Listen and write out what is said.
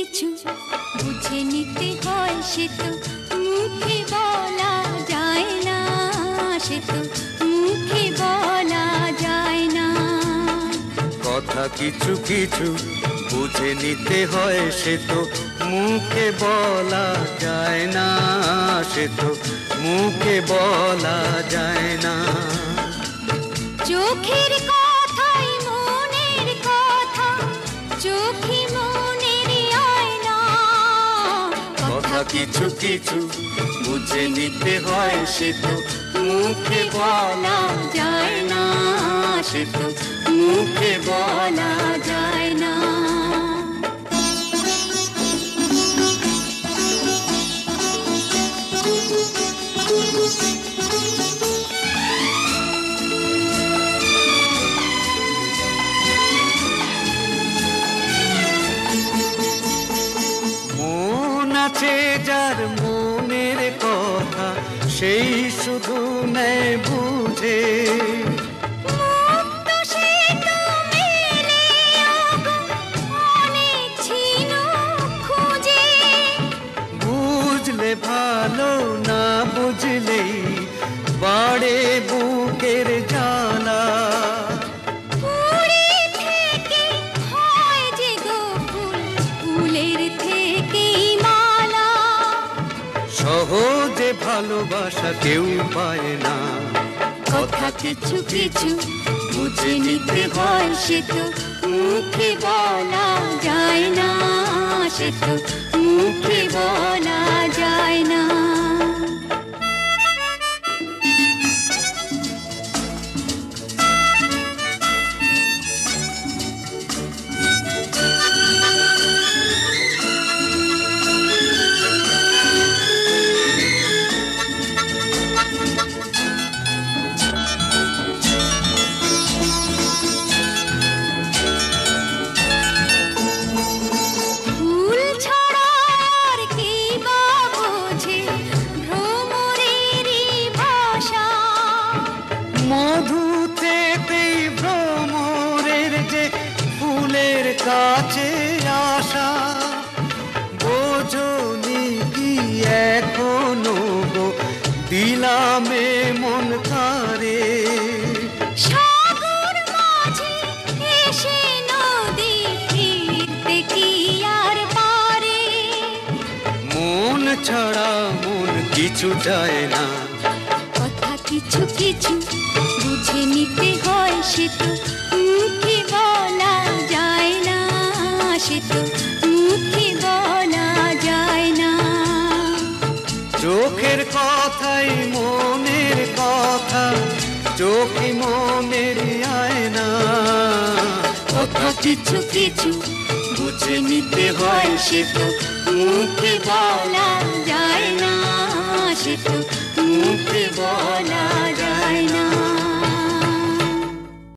কিছু বুঝে নিতে হয়, সে তো মুখে বলা যায় না, সে তো মুখে বলা যায় না। কথা কিছু কিছু বুঝে নিতে হয়, সে তো মুখে বলা যায় না, সে তো মুখে বলা যায় না। চোখের কথাই মনের কথা, চোখে মনের আয়না। কথা কিছু কিছু বুঝে নিতে হয়, সে তো মুখে বলা যায় না, সে তো মুখে বলা যায় না। মন আছে যার মনের কথা, সেই শুধু নেয় বুঝে। বুঝলে ভালো, না বুঝলেই বাড়ে বুকের জ্বালা। সহজে ভালোবাসা কেউ পায় না। কথা কিছু কিছু বুঝে নিতে হয়, সে তো মুখে বলা যায় না, সে তো মুখে বলা যায় না। মধুতে ভ্রমরের যে ফুলের কাছে আসা, বোঝনি কি এখনো গো দিলামে মন কারে। সাগর মাঝে এসে নদী ফিরতে কি আর পারে। মন ছাড়া মন কিছু চায় না। কথা কিছু কিছু বুঝে নিতে হয়, সে তো মুখে বলা যায় না, সে তো মুখে বলা যায় না। চোখের কথাই মনের কথা, চোখে মনের আয়না। কথা কিছু কিছু বুঝে নিতে হয়, সে তো মুখে বলা যায় না, সে তো মুখে বলা যায় না।